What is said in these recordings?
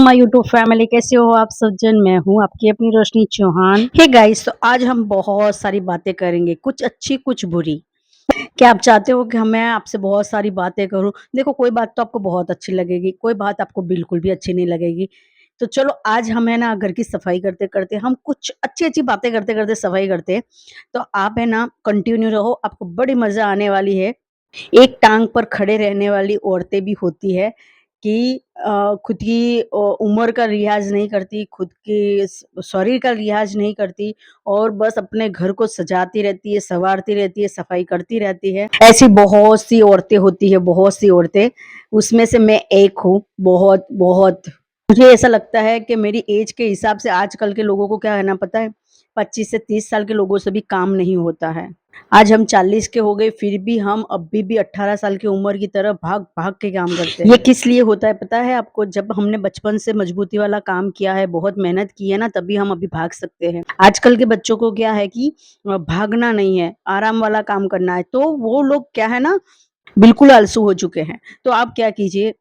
My YouTube family, कैसे हो आप सब जन। मैं हूँ आपकी अपनी रोशनी चौहान। हे गाइस, तो आज हम बहुत सारी बातें करेंगे, कुछ अच्छी कुछ बुरी। क्या आप चाहते हो कि मैं आपसे बहुत सारी बातें करूं? देखो, कोई बात तो आपको बहुत अच्छी लगेगी, कोई बात आपको बिल्कुल भी अच्छी नहीं लगेगी। तो चलो, आज हम है ना घर की सफाई करते करते हम कुछ अच्छी अच्छी बातें करते करते सफाई करते हैं। तो आप है ना कंटिन्यू रहो, आपको बड़ी मजा आने वाली है। एक टांग पर खड़े रहने वाली औरतें भी होती है कि खुद की उम्र का लिहाज नहीं करती, खुद की शरीर का लिहाज नहीं करती और बस अपने घर को सजाती रहती है, संवारती रहती है, सफाई करती रहती है। ऐसी बहुत सी औरतें होती है, बहुत सी औरतें। उसमें से मैं एक हूँ। बहुत बहुत मुझे ऐसा लगता है कि मेरी एज के हिसाब से आजकल के लोगों को क्या है ना, पता है, 25 से 30 साल के लोगों से भी काम नहीं होता है। आज हम 40 के हो गए, फिर भी हम अभी भी 18 साल की उम्र की तरह भाग-भाग के काम करते हैं। ये किस लिए होता है पता है आपको? जब हमने बचपन से मजबूती वाला काम किया है, बहुत मेहनत की है ना, तभी हम अभी भाग सकते हैं। आजकल के बच्चों को क्या है कि भागना नहीं है, आराम वाला काम करना है, तो वो लोग क्या है ना, बिल्कुल आलसी हो चुके हैं। तो आप क्या कीजिए,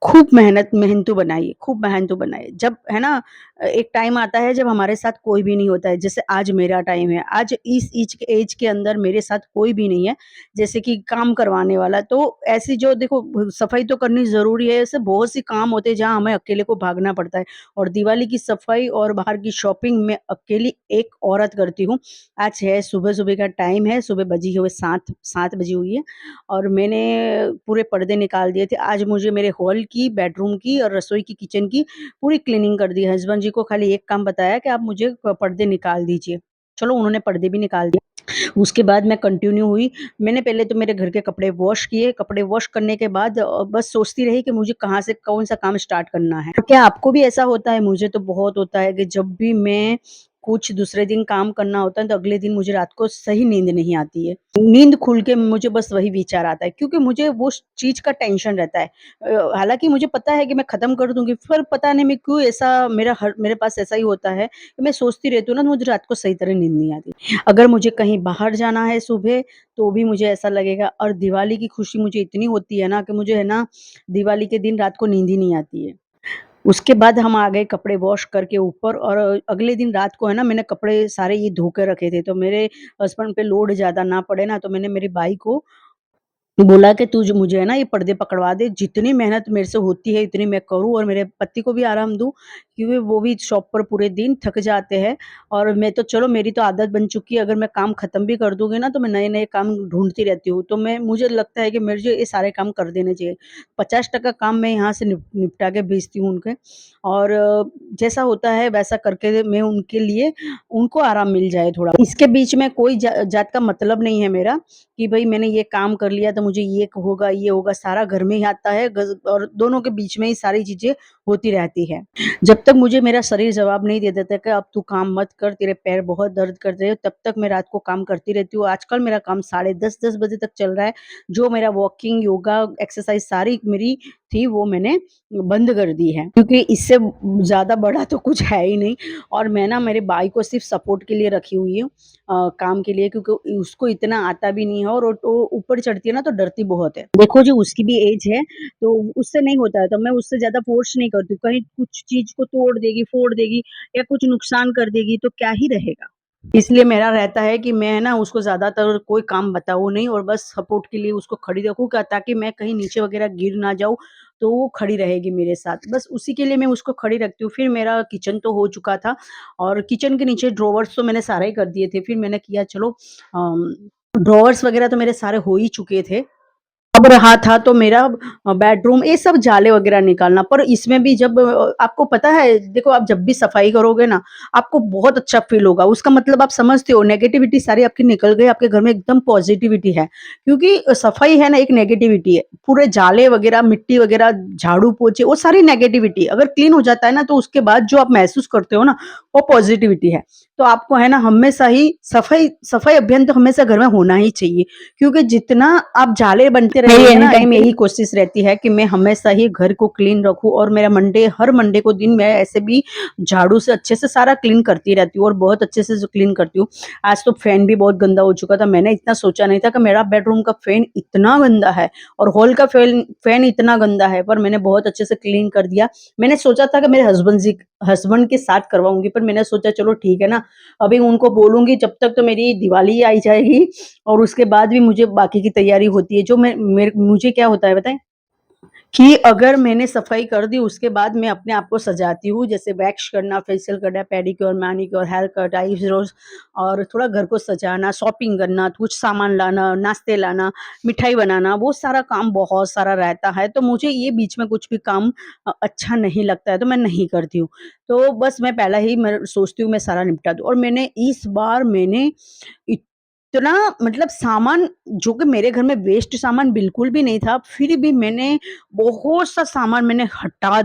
खूब मेहनतू बनाइए, खूब मेहनतू बनाइए। जब है ना, एक टाइम आता है जब हमारे साथ कोई भी नहीं होता है, जैसे आज मेरा टाइम है। आज इस एज के अंदर मेरे साथ कोई भी नहीं है, जैसे कि काम करवाने वाला। तो ऐसी जो देखो, सफाई तो करनी ज़रूरी है, ऐसे बहुत सी काम होते हैं जहाँ हमें अकेले को भागना पड़ता है। और दिवाली की सफाई और बाहर की शॉपिंग मैं अकेली एक औरत करती हूँ। आज है सुबह-सुबह का टाइम है, सुबह बजी हुई 7 बजी हुई है और मैंने पूरे पर्दे निकाल दिए थे। आज मुझे मेरे हॉल की, बेडरूम की और रसोई की, किचन की पूरी क्लीनिंग कर दी। हस्बैंड जी को खाली एक काम बताया कि आप मुझे पर्दे निकाल दीजिए। चलो, उन्होंने पर्दे भी निकाल दिए। उसके बाद मैं कंटिन्यू हुई। मैंने पहले तो मेरे घर के कपड़े वॉश किए। कपड़े वॉश करने के बाद बस सोचती रही कि मुझे कहाँ से कौन-सा काम स्टार्ट करना है। तो क्या आपको भी ऐसा होता है? मुझे तो बहुत होता है कि जब भी मैं कुछ दूसरे दिन काम करना होता है, तो अगले दिन मुझे रात को सही नींद नहीं आती है। नींद खुल के मुझे बस वही विचार आता है, क्योंकि मुझे वो चीज़ का टेंशन रहता है। हालाँकि मुझे पता है कि मैं खत्म कर दूँगी, पर पता नहीं मैं क्यों ऐसा मेरे पास ऐसा ही होता है कि मैं सोचती रहती हूँ ना, तो मुझे रात को सही तरह नींद नहीं आती। अगर मुझे कहीं बाहर जाना है सुबह, तो भी मुझे ऐसा लगेगा। और दिवाली की खुशी मुझे इतनी होती है ना कि मुझे है ना, दिवाली के दिन रात को नींद ही नहीं आती है। उसके बाद हम आ गए कपड़े वॉश करके ऊपर, और अगले दिन रात को है ना, मैंने कपड़े सारे ये धो के रखे थे, तो मेरे हस्बैंड पे लोड ज़्यादा ना पड़े ना, तो मैंने मेरी बाई को बोला कि तू जो मुझे है ना ये पर्दे पकड़वा दे, जितनी मेहनत मेरे से होती है इतनी मैं करूँ और मेरे पति को भी आराम दूँ, क्योंकि वो भी शॉप पर पूरे दिन थक जाते हैं। और मैं तो चलो, मेरी तो आदत बन चुकी है, अगर मैं काम खत्म भी कर दूँगी ना, तो मैं नए-नए काम ढूँढती रहती हूँ। तो मुझे लगता है कि मुझे ये सारे काम कर देने चाहिए। 50% काम मैं यहाँ से निपटा के भेजती हूँ उनके। और जैसा होता है वैसा करके मैं उनके लिए, उनको आराम मिल जाए थोड़ा। इसके बीच में कोई जात का मतलब नहीं है मेरा कि भई मैंने ये काम कर लिया तो मुझे ये होगा, सारा घर में ही आता है, और दोनों के बीच में ही सारी चीज़ें होती रहती है। जब तक मुझे मेरा शरीर जवाब नहीं दे देता कि अब तू काम मत कर, तेरे पैर बहुत दर्द कर रहे हैं, तब तक मैं रात को काम करती रहती हूँ। आजकल मेरा काम साढ़े 10 बजे तक चल रहा है। जो मेरा वॉकिंग, योगा, एक्सरसाइज़ सारी मेरी थी, वो मैंने बंद कर दी है, क्योंकि इससे ज़्यादा बड़ा तो कुछ है ही नहीं। और मैं ना मेरे भाई को सिर्फ़ सपोर्ट के लिए रखी हुई हूँ, काम के लिए, क्योंकि उसको इतना आता भी नहीं है, और वो ऊपर चढ़ती है ना, तो डरती बहुत है। देखो जी, उसकी भी एज है, तो उससे नहीं होता है, तो मैं उससे ज़्यादा फ़ोर्स नहीं करती हूँ। कहीं कुछ चीज़ को तोड़ देगी, फोड़ देगी या कुछ नुकसान कर देगी, तो क्या ही रहेगा। इसलिए मेरा रहता है कि मैं ना उसको ज़्यादातर कोई काम बताऊँ नहीं, और बस सपोर्ट के लिए उसको खड़ी रखूँ, ताकि मैं कहीं नीचे वग़ैरह गिर ना जाऊँ, तो वो खड़ी रहेगी मेरे साथ। बस उसी के लिए मैं उसको खड़ी रखती हूँ। फिर मेरा किचन तो हो चुका था, और किचन के नीचे ड्रॉवर्स तो मैंने सारे ही कर दिए थे। फिर मैंने किया, चलो, ड्रॉवर्स वग़ैरह तो मेरे सारे हो ही चुके थे। अब रहा था तो मेरा बेडरूम, ये सब जाले वगैरह निकालना। पर इसमें भी जब आपको पता है, देखो, आप जब भी सफाई करोगे ना, आपको बहुत अच्छा फ़ील होगा। उसका मतलब आप समझते हो, नेगेटिविटी सारी आपकी निकल गई, आपके घर में एकदम पॉज़िटिविटी है। क्योंकि सफाई है ना, एक नेगेटिविटी है। पूरे जाले वगैरह, मिट्टी वगैरह, झाड़ू-पोछे, वो सारी नेगेटिविटी। अगर क्लीन हो जाता है ना, तो उसके बाद जो आप महसूस करते हो ना, वो पॉज़िटिविटी है। तो आपको है ना, हमेशा ही सफाई सफाई अभियान तो हमेशा घर में होना ही चाहिए। क्योंकि जितना आप जाले बनते मेरी एनी टाइम यही कोशिश रहती है कि मैं हमेशा ही घर को क्लीन रखूँ और मेरा हर मंडे को दिन मैं ऐसे भी झाड़ू से अच्छे से सारा क्लीन करती रहती हूँ और बहुत अच्छे से क्लीन करती हूँ। आज तो फैन भी बहुत गंदा हो चुका था। मैंने इतना सोचा नहीं था कि मेरा बेडरूम का फैन इतना गंदा है और हॉल का फैन इतना गंदा है, पर मैंने बहुत अच्छे से क्लीन कर दिया। मैंने सोचा था कि मेरे हस्बैंड के साथ करवाऊँगी, पर मैंने सोचा चलो ठीक है ना, अभी उनको बोलूँगी जब तक तो मेरी दिवाली ही आई जाएगी और उसके बाद भी मुझे बाकी की तैयारी होती है। जो मुझे क्या होता है बताएँ? कि अगर मैंने सफाई कर दी उसके बाद मैं अपने आप को सजाती हूँ, जैसे वैक्स करना, फेशियल करना, pedicure, manicure, hair cut, eyebrows और थोड़ा घर को सजाना, शॉपिंग करना, कुछ सामान लाना, नाश्ते लाना, मिठाई बनाना, वो सारा काम बहुत सारा रहता है। तो मुझे ये बीच में कुछ भी काम अच्छा नहीं लगता है, तो मैं नहीं करती हूँ। तो बस मैं पहले ही मैं सोचती हूँ मैं सारा निपटा दूँ और मैंने इतना मतलब सामान जो कि मेरे घर में वेस्ट सामान बिल्कुल भी नहीं था, फिर भी मैंने बहुत सा सामान मैंने हटा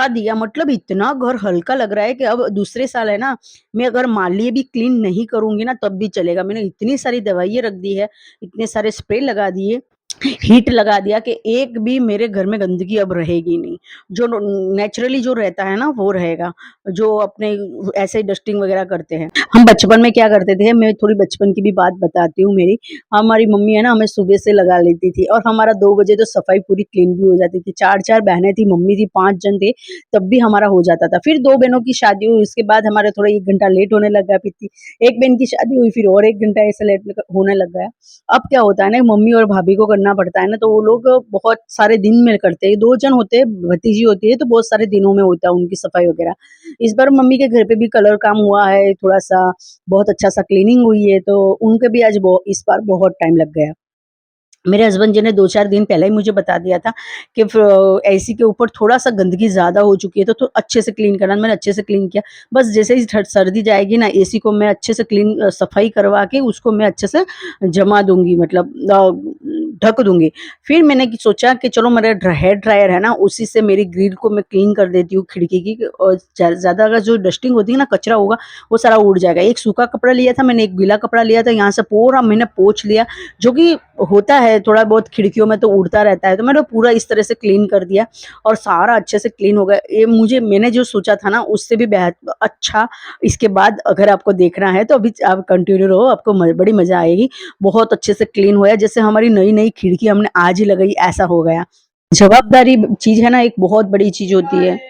दिया मतलब इतना घर हल्का लग रहा है कि अब दूसरे साल है ना, मैं अगर मान लिए भी क्लीन नहीं करूँगी ना तब भी चलेगा। मैंने इतनी सारी दवाइयाँ रख दी है, इतने सारे स्प्रे लगा दिए, हीट लगा दिया कि एक भी मेरे घर में गंदगी अब रहेगी नहीं। जो नेचुरली जो रहता है ना वो रहेगा, जो अपने ऐसे ही डस्टिंग वगैरह करते हैं। हम बचपन में क्या करते थे, मैं थोड़ी बचपन की भी बात बताती हूँ मेरी। हमारी मम्मी है ना हमें सुबह से लगा लेती थी और हमारा 2 बजे तो सफाई पूरी क्लीन भी हो जाती थी। 4-4 बहनें थी, मम्मी थी, 5 जन थे, तब भी हमारा हो जाता था। फिर 2 बहनों की शादी हुई, उसके बाद हमारा थोड़ा 1 घंटा लेट होने लग गया फिर 1 बहन की शादी हुई, फिर और 1 घंटा ऐसे लेट होने लग गया। अब क्या होता है ना, मम्मी और भाभी को करना पड़ता है ना, तो वो लोग बहुत सारे दिन में करते हैं। 2 जन होते हैं, भतीजी होती है, तो बहुत सारे दिनों में होता है उनकी सफाई वगैरह। इस बार मम्मी के घर पे भी कलर काम हुआ है, थोड़ा-सा बहुत अच्छा-सा क्लीनिंग हुई है, तो उनके भी आज इस बार बहुत टाइम लग गया। मेरे हस्बैंड जी ने 2-4 दिन पहले ही मुझे बता दिया था कि एसी के ऊपर थोड़ा-सा गंदगी ज़्यादा हो चुकी है, तो अच्छे से क्लीन करना। मैंने अच्छे से क्लीन किया। बस जैसे ही सर्दी जाएगी ना, एसी को मैं अच्छे से सफाई करवा के उसको मैं अच्छे से जमा दूँगी, मतलब ढक दूँगी। फिर मैंने सोचा कि चलो मेरा हेयर ड्रायर है ना, उसी से मेरी ग्रिल को मैं क्लीन कर देती हूँ खिड़की की, और ज़्यादा अगर जो डस्टिंग होती है ना, कचरा होगा, वो सारा उड़ जाएगा। एक सूखा कपड़ा लिया था मैंने, एक गीला कपड़ा लिया था, यहाँ से पूरा मैंने पोंछ लिया, जो कि होता है थोड़ा बहुत खिड़कियों में तो उड़ता रहता है, तो मैंने पूरा इस तरह से क्लीन कर दिया और सारा अच्छे से क्लीन हो गया। ये मैंने जो सोचा था ना उससे भी बेहद अच्छा। इसके बाद अगर आपको देखना है तो अभी आप कंटिन्यू रहो, आपको बड़ी मजा आएगी। बहुत अच्छे से क्लीन हुआ है, जैसे हमारी नई नई खिड़की हमने आज ही लगाई ऐसा हो गया। जवाबदारी चीज है ना, एक बहुत बड़ी चीज होती है।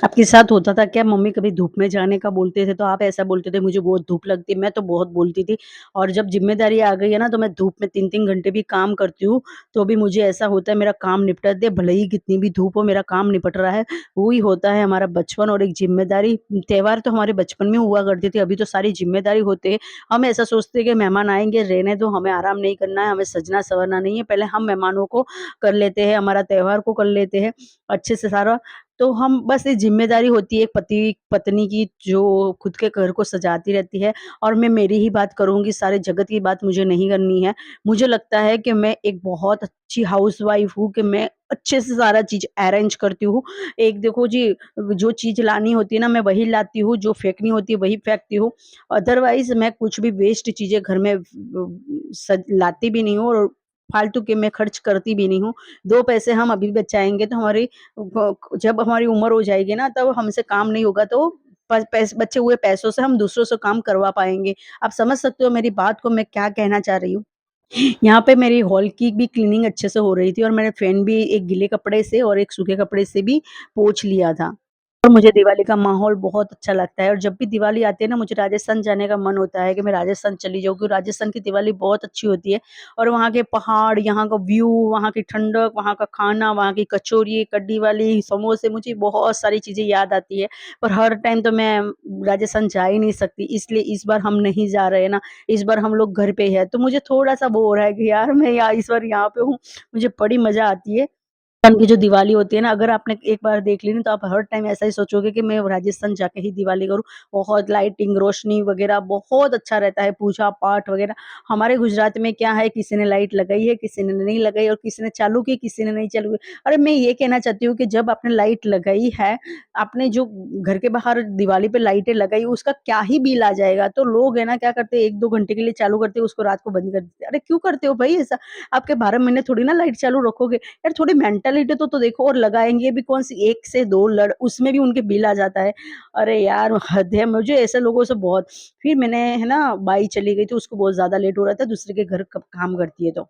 आपके साथ होता था क्या? मम्मी कभी धूप में जाने का बोलते थे तो आप ऐसा बोलते थे मुझे बहुत धूप लगती है, मैं तो बहुत बोलती थी। और जब ज़िम्मेदारी आ गई है ना, तो मैं धूप में 3-3 घंटे भी काम करती हूँ, तो भी मुझे ऐसा होता है मेरा काम निपटा दे, भले ही कितनी भी धूप हो मेरा काम निपट रहा है। वो ही होता है हमारा बचपन और एक ज़िम्मेदारी। त्योहार तो हमारे बचपन में हुआ करते थे, अभी तो सारी ज़िम्मेदारी होते हैं। हम ऐसा सोचते हैं कि मेहमान आएँगे, रहने दो, हमें आराम नहीं करना है, हमें सजना-संवरना नहीं है, पहले हम मेहमानों को कर लेते हैं, हमारा त्योहार को कर लेते हैं अच्छे से सारा। तो हम बस ये ज़िम्मेदारी होती है एक पति-पत्नी की, जो खुद के घर को सजाती रहती है। और मैं मेरी ही बात करूँगी, सारे जगत की बात मुझे नहीं करनी है। मुझे लगता है कि मैं एक बहुत अच्छी हाउसवाइफ़ हूँ कि मैं अच्छे से सारा चीज़ अरेंज करती हूँ। एक देखो जी, जो चीज़ लानी होती है ना मैं वही लाती हूँ, जो फेंकनी होती है वही फेंकती हूँ। अदरवाइज़ मैं कुछ भी वेस्ट चीज़ें घर में लाती भी नहीं हूँ और फालतू के मैं खर्च करती भी नहीं हूँ। 2 पैसे हम अभी बचाएँगे तो जब हमारी उम्र हो जाएगी ना, तब हमसे काम नहीं होगा, तो बचे हुए पैसों से हम दूसरों से काम करवा पाएँगे। आप समझ सकते हो मेरी बात को मैं क्या कहना चाह रही हूँ? यहाँ पे मेरी हॉल की भी क्लीनिंग अच्छे से हो रही थी और मैंने फैन भी एक गीले कपड़े से और एक सूखे कपड़े से भी पोंछ लिया था। और मुझे दिवाली का माहौल बहुत अच्छा लगता है और जब भी दिवाली आती है ना, मुझे राजस्थान जाने का मन होता है कि मैं राजस्थान चली जाऊँ, क्योंकि राजस्थान की दिवाली बहुत अच्छी होती है। और वहाँ के पहाड़, यहाँ का व्यू, वहाँ की ठंडक, वहाँ का खाना, वहाँ की कचौरी, कड्डी वाली, समोसे, मुझे बहुत सारी चीज़ें याद आती है। पर हर टाइम तो मैं राजस्थान जा ही नहीं सकती, इसलिए इस बार हम नहीं जा रहे हैं ना, इस बार हम लोग घर पे ही हैं। तो मुझे थोड़ा-सा वो हो रहा है कि यार मैं यहाँ इस बार यहाँ पे हूँ, मुझे बड़ी मज़ा आती है। राजस्थान की जो दिवाली होती है ना, अगर आपने एक बार देख ली ना, तो आप हर टाइम ऐसा ही सोचोगे कि मैं राजस्थान जाके ही दिवाली करूँ। बहुत लाइटिंग, रोशनी वगैरह बहुत अच्छा रहता है, पूजा-पाठ वगैरह। हमारे गुजरात में क्या है, किसी ने लाइट लगाई है, किसी ने नहीं लगाई और किसी ने चालू की, किसी ने नहीं चालू की। अरे मैं ये कहना चाहती हूँ कि जब आपने लाइट लगाई है, आपने जो घर के बाहर दिवाली पे लाइटें लगाई, उसका क्या ही बिल आ जाएगा। तो लोग है ना क्या करते हैं, 1-2 घंटे के लिए चालू करते हैं, उसको रात को बंद कर देते हैं। अरे क्यों करते हो भई ऐसा? आपके 12 महीने थोड़ी ना लाइट चालू रखोगे। यार थोड़ी मेंटालिटी तो देखो, और लगाएँगे भी कौन-सी 1 से 2 लड़ उसमें भी उनके बिल आ जाता है। अरे यार हद है, मुझे ऐसे लोगों से बहुत। फिर मैंने है ना बाई चली गई थी, उसको बहुत ज़्यादा लेट हो रहा था, दूसरे के घर क काम करती है तो।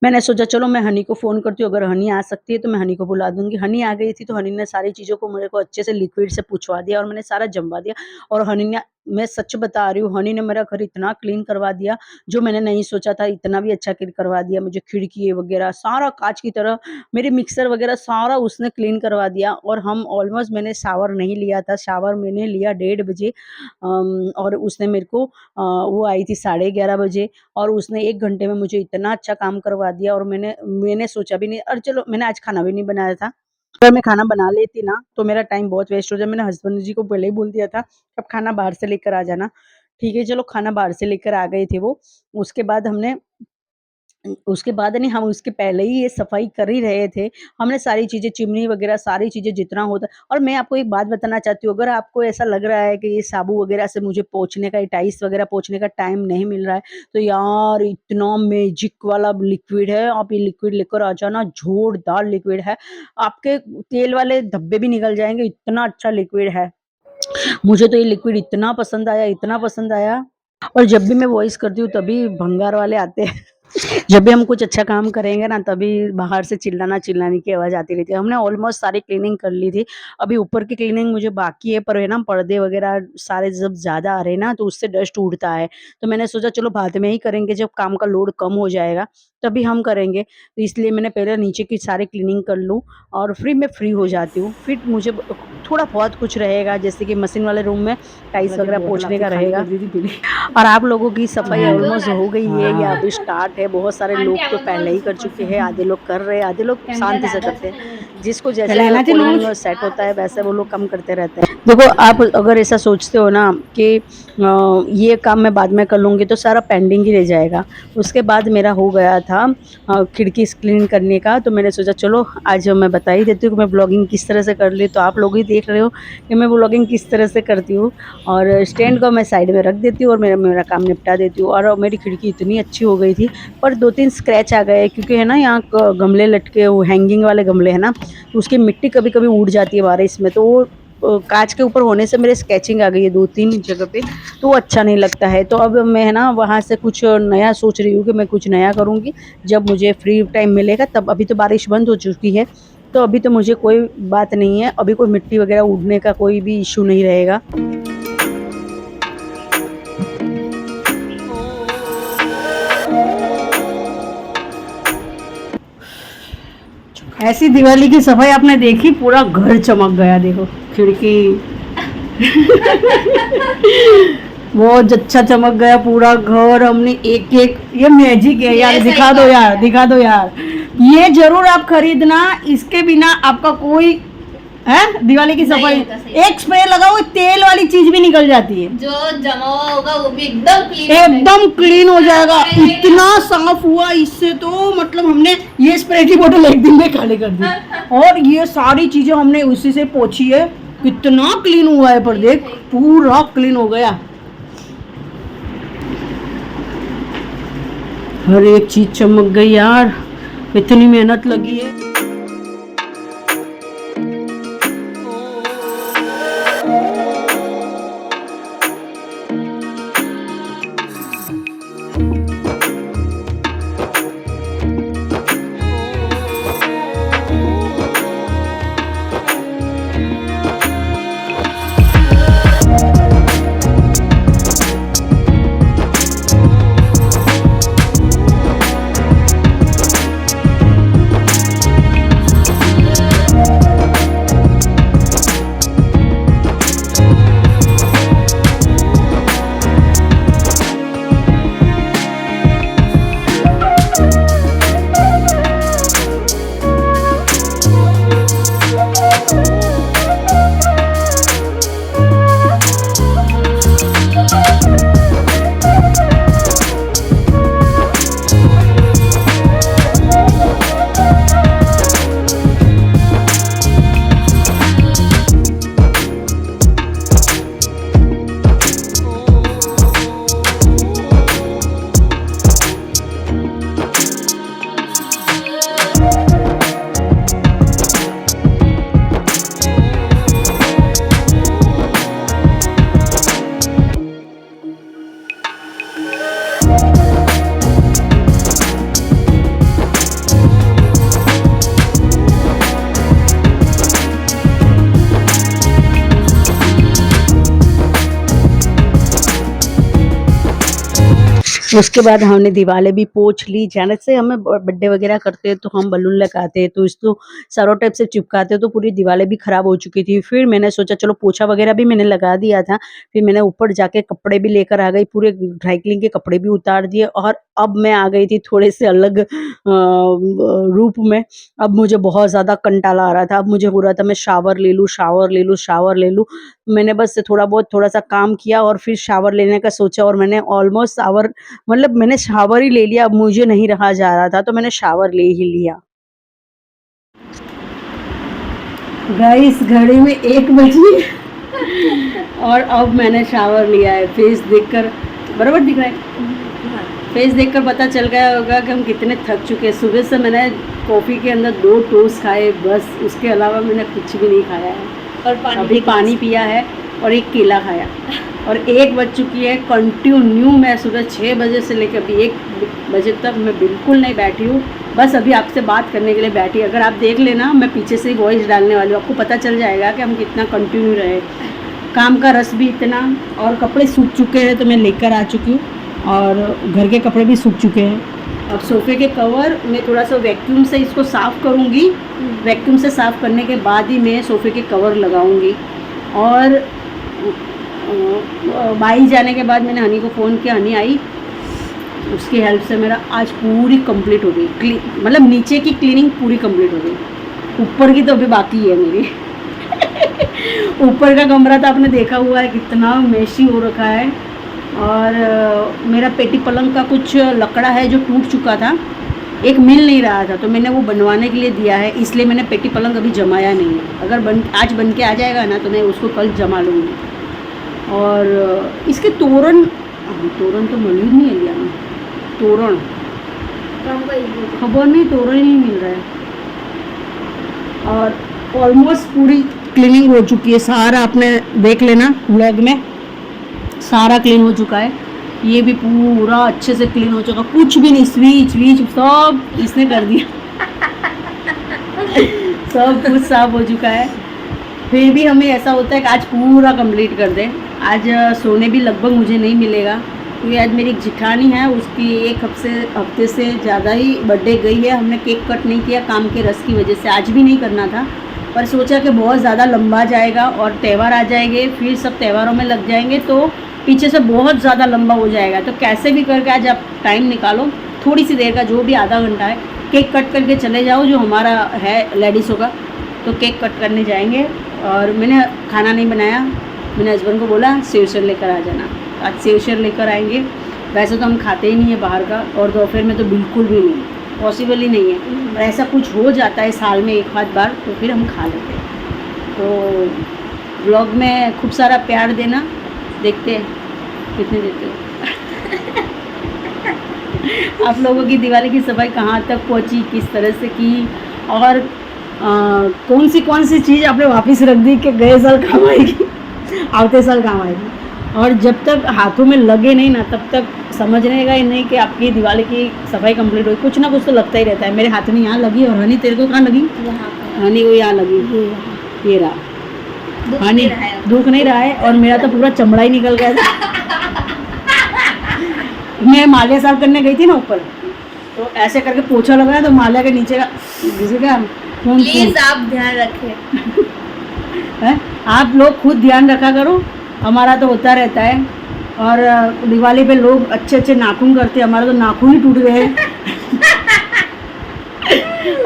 मैंने सोचा चलो मैं हनी को फ़ोन करती हूँ, अगर हनी आ सकती है तो मैं हनी को बुला दूँगी। हनी आ गई थी तो हनी ने सारी चीज़ों को मेरे को अच्छे से लिक्विड से पुछवा दिया और मैंने सारा जमवा दिया और हनी ने, मैं सच बता रही हूँ, हनी ने मेरा घर इतना क्लीन करवा दिया, जो मैंने नहीं सोचा था इतना भी अच्छा क्लीन करवा दिया। मुझे खिड़की वग़ैरह सारा काँच की तरह, मेरे मिक्सर वग़ैरह सारा उसने क्लीन करवा दिया और हम ऑलमोस्ट, मैंने शावर नहीं लिया था, शावर मैंने लिया 1:30 बजे और उसने मेरे को वो आई थी 11:30 बजे और उसने 1 घंटे में मुझे इतना अच्छा काम करवा दिया और मैंने मैंने सोचा भी नहीं, और चलो मैंने आज खाना भी नहीं बनाया था। अगर मैं खाना बना लेती ना, तो मेरा टाइम बहुत वेस्ट हो जाए। मैंने हस्बैंड जी को पहले ही बोल दिया था, अब खाना बाहर से लेकर आ जाना। ठीक है, चलो खाना बाहर से लेकर आ गए थे वो। उसके बाद हमने उसके बाद नहीं, हम उसके पहले ही ये सफाई कर ही रहे थे। हमने सारी चीज़ें, चिमनी वगैरह सारी चीज़ें जितना होता। और मैं आपको एक बात बताना चाहती हूँ, अगर आपको ऐसा लग रहा है कि ये साबु वगैरह से मुझे पोंछने का, टाइल्स वगैरह पोंछने का टाइम नहीं मिल रहा है, तो यार इतना मैजिक वाला लिक्विड है, आप ये लिक्विड लेकर आ जाना, जोरदार लिक्विड है। आपके तेल वाले धब्बे भी निकल जाएँगे, इतना अच्छा लिक्विड है। मुझे तो ये लिक्विड इतना पसंद आया, इतना पसंद आया। और जब भी मैं वॉइस करती हूँ तभी भंगार वाले आते हैं। जब भी हम कुछ अच्छा काम करेंगे ना, तभी बाहर से चिल्लाने की आवाज़ आती रहती है। हमने ऑलमोस्ट सारी क्लीनिंग कर ली थी। अभी ऊपर की क्लीनिंग मुझे बाकी है, पर है ना पर्दे वग़ैरह सारे जब ज़्यादा आ रहे हैं ना, तो उससे डस्ट उड़ता है। तो मैंने सोचा चलो बाद में ही करेंगे, जब काम का लोड कम हो जाएगा, तभी हम करेंगे। तो इसलिए मैंने पहले नीचे की सारी क्लीनिंग कर लूँ और फिर मैं फ्री हो जाती हूँ। फिर मुझे थोड़ा बहुत कुछ रहेगा, जैसे कि मशीन वाले रूम में टाइल्स वग़ैरह पोंछने का रहेगा। और आप लोगों की सफाई ऑलमोस्ट हो गई है या अभी स्टार्ट है? बहुत सारे लोग तो पहले ही कर चुके हैं, आधे लोग कर रहे हैं, आधे लोग शांति से करते हैं। जिसको जैसे अकॉर्डिंग सेट होता है, वैसे वो लोग कम करते रहते हैं। देखो, आप अगर ऐसा सोचते हो ना कि ये काम मैं बाद में कर लूँगी, तो सारा पेंडिंग ही रह जाएगा। उसके बाद मेरा हो गया था खिड़की क्लीन करने का, तो मैंने सोचा चलो आज मैं बता ही देती हूँ कि मैं व्लॉगिंग किस तरह से कर ली। तो आप लोग ही देख रहे हो कि मैं व्लॉगिंग किस तरह से करती हूँ। और स्टैंड को मैं साइड में रख देती हूँ और मेरा मेरा काम निपटा देती हूँ। और मेरी खिड़की इतनी अच्छी हो गई थी, पर 2-3 स्क्रैच आ गए, क्योंकि है ना यहाँ गमले लटके, वो हैंगिंग वाले गमले हैं ना, तो उसकी मिट्टी कभी-कभी उड़ जाती है बारिश में, तो वो काँच के ऊपर होने से मेरे स्केचिंग आ गई है 2-3 जगह पे, तो वो अच्छा नहीं लगता है। तो अब मैं है ना वहाँ से कुछ नया सोच रही हूँ कि मैं कुछ नया करूँगी, जब मुझे फ्री टाइम मिलेगा तब। अभी तो बारिश बंद हो चुकी है, तो अभी तो मुझे कोई बात नहीं है, अभी कोई मिट्टी वगैरह उड़ने का कोई भी इश्यू नहीं रहेगा। ऐसी दिवाली की सफाई आपने देखी, पूरा घर चमक गया। देखो खिड़की बहुत अच्छा चमक गया पूरा घर। हमने एक एक, ये मैजिक है यार, दिखा दो यार, दिखा दो यार, ये जरूर आप खरीदना, इसके बिना आपका कोई है दिवाली की सफाई। एक स्प्रे लगाओ, तेल वाली चीज भी निकल जाती है, जो जमा हुआ होगा वो भी एकदम क्लीन हो जाएगा। इतना साफ हुआ इससे, तो मतलब हमने ये स्प्रे की बोतल एक दिन में खाली कर दी और ये सारी चीजें हमने उसी से पोंछी है। कितना क्लीन हुआ है, पर देख पूरा क्लीन हो गया, हर एक चीज चमक गई यार, इतनी मेहनत लगी है। उसके बाद हमने दीवारें भी पोंछ ली। जैसे हमें बर्थडे वगैरह करते हैं तो हम बलून लगाते हैं, तो इसको चारों टाइप से चिपकाते हैं, तो पूरी दीवारें भी खराब हो चुकी थी। फिर मैंने सोचा चलो पोछा वगैरह भी मैंने लगा दिया था। फिर मैंने ऊपर जाके कपड़े भी लेकर आ गई, पूरे ड्राई क्लीन के कपड़े भी उतार दिए और अब मैं आ गई थी थोड़े से अलग रूप में। अब मुझे बहुत ज़्यादा कंटाला आ रहा था। अब मुझे हो रहा था मैं शावर ले लूँ, शावर ले लूँ, शावर ले लूँ। मैंने बस थोड़ा-सा काम किया और फिर शावर लेने का सोचा और मैंने ऑलमोस्ट शावर मतलब मैंने शावर ही ले लिया। अब मुझे नहीं रहा जा रहा था तो मैंने शावर ले ही लिया। गाइस घड़ी में 1 बजी और अब मैंने शावर लिया है। फेस देखकर बराबर दिख रहा है? फेस देखकर पता चल गया होगा कि हम कितने थक चुके हैं। सुबह से मैंने कॉफ़ी के अंदर 2 टोस्ट खाए बस, उसके अलावा मैंने कुछ भी नहीं खाया है। और अभी पानी पिया है और 1 केला खाया और 1 बज चुकी है। कंटिन्यू मैं सुबह 6 बजे से लेकर अभी 1 बजे तक मैं बिल्कुल नहीं बैठी हूँ। बस अभी आपसे बात करने के लिए बैठी। अगर आप देख लेना मैं पीछे से ही वॉइस डालने वाली हूँ, आपको पता चल जाएगा कि हम कितना कंटिन्यू रहे। काम का रस भी इतना और कपड़े सूख चुके हैं तो मैं लेकर आ चुकी हूँ और घर के कपड़े भी सूख चुके हैं। अब सोफ़े के कवर मैं थोड़ा सा वैक्यूम से इसको साफ़ करूँगी। वैक्यूम से साफ़ करने के बाद ही मैं सोफ़े के कवर लगाऊँगी। और बाई जाने के बाद मैंने हनी को फ़ोन किया, हनी आई, उसकी हेल्प से मेरा आज पूरी कंप्लीट हो गई। मतलब नीचे की क्लीनिंग पूरी कंप्लीट हो गई, ऊपर की तो अभी बाकी है मेरी। ऊपर का कमरा तो आपने देखा हुआ है कितना मेशी हो रखा है। और मेरा पेटी पलंग का कुछ लकड़ा है जो टूट चुका था, एक मिल नहीं रहा था, तो मैंने वो बनवाने के लिए दिया है, इसलिए मैंने पेटी पलंग अभी जमाया नहीं है। अगर आज बन के आ जाएगा ना तो मैं उसको कल जमा लूँगी। और इसके तोरण तो मौजूद नहीं है लिया में, तोरण खबर नहीं, तोरण ही नहीं मिल रहा है। और ऑलमोस्ट पूरी क्लीनिंग हो चुकी है, सारा आपने देख लेना व्लॉग में, सारा क्लीन हो चुका है। ये भी पूरा अच्छे से क्लीन हो चुका, कुछ भी नहीं, स्विच वीच सब इसने कर दिया। सब कुछ साफ हो चुका है। फिर भी हमें ऐसा होता है कि आज पूरा कंप्लीट कर दें। आज सोने भी लगभग मुझे नहीं मिलेगा क्योंकि आज मेरी एक जिठानी है, उसकी 1 हफ्ते से ज़्यादा ही बर्थडे गई है। हमने केक कट नहीं किया काम के रस की वजह से, आज भी नहीं करना था, पर सोचा कि बहुत ज़्यादा लंबा जाएगा और त्यौहार आ जाएंगे, फिर सब त्योहारों में लग जाएंगे तो पीछे से बहुत ज़्यादा लंबा हो जाएगा। तो कैसे भी करके आज आप टाइम निकालो, थोड़ी सी देर का, जो भी आधा घंटा है, केक कट करके चले जाओ। जो हमारा है लेडीज़ों का, तो केक कट करने जाएंगे। और मैंने खाना नहीं बनाया, मैंने हस्बैंड को बोला सेव लेकर आ जाना, आज सेव लेकर आएंगे। वैसे तो हम खाते ही नहीं है बाहर का, और दोपहर में तो बिल्कुल भी नहीं, पॉसिबल ही नहीं है। और ऐसा कुछ हो जाता है साल में 1 आध बार, तो फिर हम खा लेते हैं। तो व्लॉग में खूब सारा प्यार देना, देखते हैं कितने देते हो। आप लोगों की दिवाली की सफाई कहाँ तक पहुँची, किस तरह से की, और कौन सी चीज़ आपने वापस रख दी कि गए साल काम आएगी, आते साल काम आएगी। और जब तक हाथों में लगे नहीं ना, तब तक समझने का ही नहीं कि आपकी दिवाली की सफाई कंप्लीट हुई। कुछ ना कुछ तो लगता ही रहता है। मेरे हाथ में यहाँ लगी, और हनी तेरे को कहाँ लगी? हनी को यहाँ लगी, ये रहा। हनी दुख नहीं रहा है, और मेरा तो पूरा चमड़ा ही निकल गया था। मैं मालिया साफ करने गई थी ना ऊपर, तो ऐसे करके पोछा लगाया तो मालिया के नीचे का घिस गया। प्लीज आप ध्यान रखें। आप लोग खुद ध्यान रखा करो, हमारा तो होता रहता है। और दिवाली पे लोग अच्छे अच्छे नाखून करते हैं, हमारे तो नाखून ही टूट गए।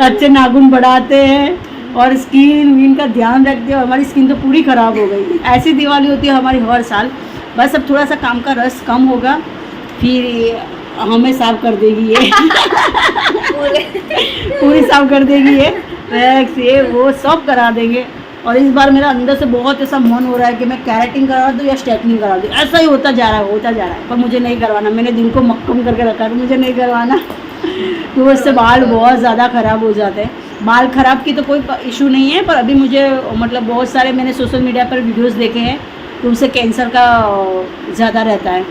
अच्छे नाखून बढ़ाते हैं और स्किन विन का ध्यान रखते हैं, हमारी स्किन तो पूरी ख़राब हो गई। ऐसी दिवाली होती है हमारी हर साल। बस अब थोड़ा सा काम का रस कम होगा, फिर हमें साफ कर देगी ये। पूरी साफ कर देगी ये, वैक्स ये वो सब करा देंगे। और इस बार मेरा अंदर से बहुत ऐसा मन हो रहा है कि मैं कैरेटिंग करा दूँ या स्ट्रेटनिंग करा दूँ। ऐसा ही होता जा रहा है, पर मुझे नहीं करवाना। मैंने दिल को मक्कम करके रखा है, मुझे नहीं करवाना, तो उससे बाल बहुत ज़्यादा ख़राब हो जाते हैं। बाल ख़राब की तो कोई इशू नहीं है, पर अभी मुझे मतलब बहुत सारे मैंने सोशल मीडिया पर वीडियोस देखे हैं कि उनसे कैंसर का ज़्यादा रहता है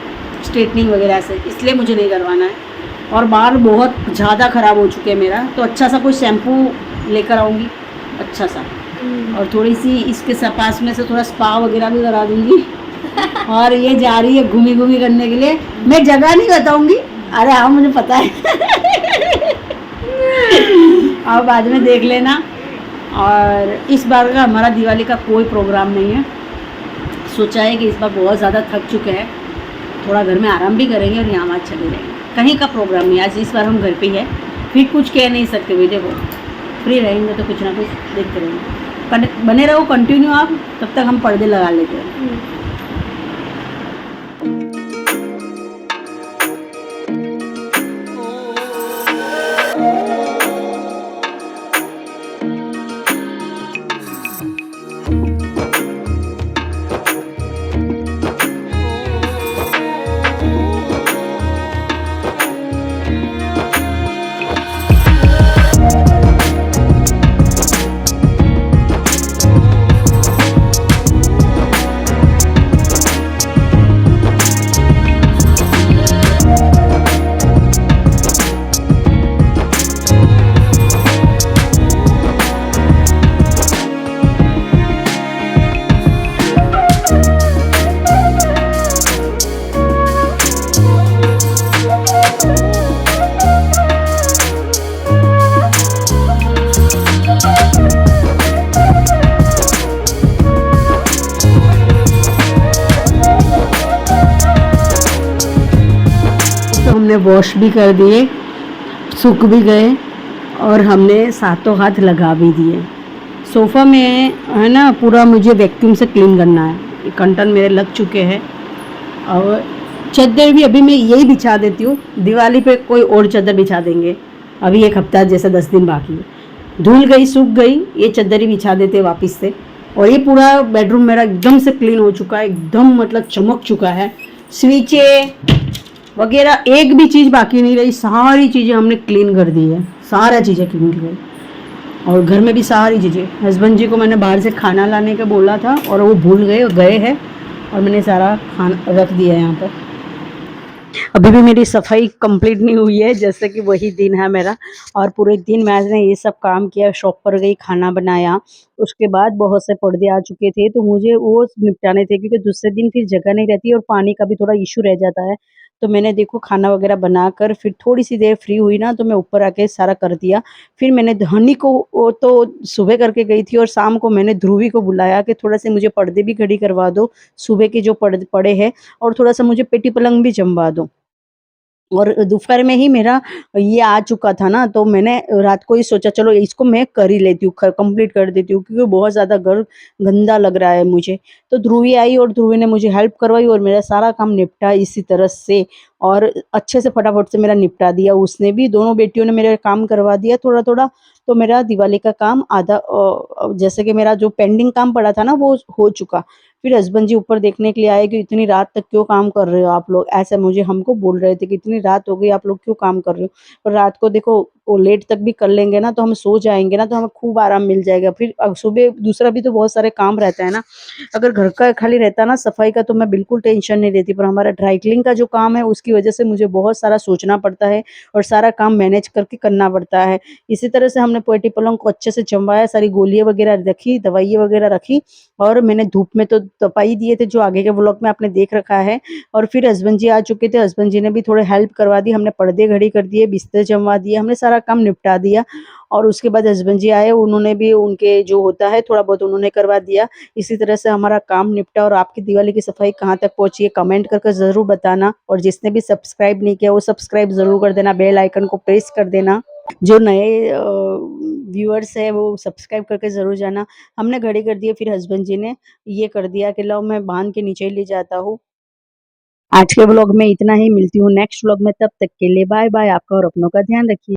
स्ट्रेटनिंग वगैरह से, इसलिए मुझे नहीं करवाना है। और बाल बहुत ज़्यादा ख़राब हो चुके हैं मेरा, तो अच्छा सा कोई शैम्पू लेकर आऊँगी अच्छा सा, और थोड़ी सी इसके पास में से थोड़ा स्पा वगैरह भी करा दूँगी। और ये जा रही है घूमी घूमी करने के लिए। मैं जगह नहीं बताऊंगी, अरे हाँ मुझे पता है। आप बाद में देख लेना। और इस बार का हमारा दिवाली का कोई प्रोग्राम नहीं है। सोचा है कि इस बार बहुत ज़्यादा थक चुके हैं, थोड़ा घर में आराम भी करेंगे और यहाँ वहाँ चले जाएंगे। कहीं का प्रोग्राम नहीं, आज इस बार हम घर पे ही है। फिर कुछ कह नहीं सकते हुए, देखो फ्री रहेंगे तो कुछ ना कुछ देखते रहेंगे। बने रहो कंटिन्यू आप, तब तक हम पर्दे लगा लेते हैं। हमने वॉश भी कर दिए, सूख भी गए और हमने सातों हाथ लगा भी दिए। सोफ़ा में है ना पूरा मुझे वैक्यूम से क्लीन करना है। कंटन मेरे लग चुके हैं और चादर भी अभी मैं यही बिछा देती हूँ। दिवाली पे कोई और चादर बिछा देंगे, अभी एक हफ्ता जैसे 10 दिन बाकी है। धुल गई सूख गई, ये चादर ही बिछा देते वापस से। और ये पूरा बेडरूम मेरा एकदम से क्लीन हो चुका है, एकदम मतलब चमक चुका है। स्विचे वगैरह एक भी चीज़ बाकी नहीं रही, सारी चीज़ें हमने क्लीन कर दी है, सारा चीज़ें क्लीन कर गई। और घर में भी सारी चीज़ें, हस्बैंड जी को मैंने बाहर से खाना लाने का बोला था और वो भूल गए हैं और मैंने सारा खाना रख दिया है यहाँ पर। अभी भी मेरी सफाई कंप्लीट नहीं हुई है, जैसे कि वही दिन है मेरा। और पूरे दिन मैंने ये सब काम किया, शॉप पर गई, खाना बनाया। उसके बाद बहुत से पर्दे आ चुके थे तो मुझे वो निपटाने थे, क्योंकि दूसरे दिन फिर जगह नहीं रहती और पानी का भी थोड़ा इशू रह जाता है। तो मैंने देखो खाना वगैरह बनाकर फिर थोड़ी सी देर फ्री हुई ना, तो मैं ऊपर आके सारा कर दिया। फिर मैंने धनी को वो तो सुबह करके गई थी और शाम को मैंने ध्रुवी को बुलाया कि थोड़ा से मुझे पर्दे भी खड़ी करवा दो, सुबह के जो पड़े हैं, और थोड़ा सा मुझे पेटी पलंग भी जमवा दो। और दोपहर में ही मेरा ये आ चुका था ना, तो मैंने रात को ही सोचा चलो इसको मैं कर ही लेती हूँ, कंप्लीट कर देती हूँ, क्योंकि बहुत ज़्यादा घर गंदा लग रहा है मुझे। तो ध्रुवी आई और ध्रुवी ने मुझे हेल्प करवाई और मेरा सारा काम निपटा इसी तरह से। और अच्छे से फटाफट से मेरा निपटा दिया उसने भी, दोनों बेटियों ने मेरा काम करवा दिया थोड़ा थोड़ा। तो मेरा दिवाली का काम आधा जैसे कि मेरा जो पेंडिंग काम पड़ा था ना वो हो चुका। फिर हस्बैंड जी ऊपर देखने के लिए आए कि इतनी रात तक क्यों काम कर रहे हो आप लोग, ऐसे मुझे हमको बोल रहे थे कि इतनी रात हो गई आप लोग क्यों काम कर रहे हो। और रात को देखो वो लेट तक भी कर लेंगे ना तो हम सो जाएंगे ना, तो हमें खूब आराम मिल जाएगा। फिर सुबह दूसरा भी तो बहुत सारे काम रहता है ना। अगर घर का खाली रहता ना सफाई का तो मैं बिल्कुल टेंशन नहीं लेती, पर हमारा ड्राई क्लीन का जो काम है उसकी वजह से मुझे बहुत सारा सोचना पड़ता है और सारा काम मैनेज करके करना पड़ता है। इसी तरह से हमने पेटी पलंग को अच्छे से जमवाया, सारी गोलियां वगैरह रखी, दवाइयाँ वगैरह रखी, और मैंने धूप में तो तपाई दिए थे, जो आगे के व्लॉग में आपने देख रखा है। और फिर हस्बैंड जी आ चुके थे, हस्बैंड जी ने भी थोड़े हेल्प करवा दी, हमने पर्दे घड़ी कर दिए, बिस्तर जमवा दिए, हमने सारा काम निपटा दिया। और उसके बाद हस्बैंड जी आए, उन्होंने भी उनके जो होता है थोड़ा बहुत उन्होंने करवा दिया। इसी तरह से हमारा काम निपटा। और आपकी दिवाली की सफाई कहाँ तक पहुंची है कमेंट करके ज़रूर बताना। और जिसने भी सब्सक्राइब नहीं किया वो सब्सक्राइब ज़रूर कर देना, बेल आइकन को प्रेस कर देना। जो नए व्यूअर्स है वो सब्सक्राइब करके ज़रूर जाना। हमने घड़ी कर दी है, फिर हस्बैंड जी ने ये कर दिया कि लाओ मैं बांध के नीचे ले जाता हूँ। आज के व्लॉग में इतना ही, मिलती हूँ नेक्स्ट व्लॉग में, तब तक के लिए बाय बाय। आपका और अपनों का ध्यान रखिए।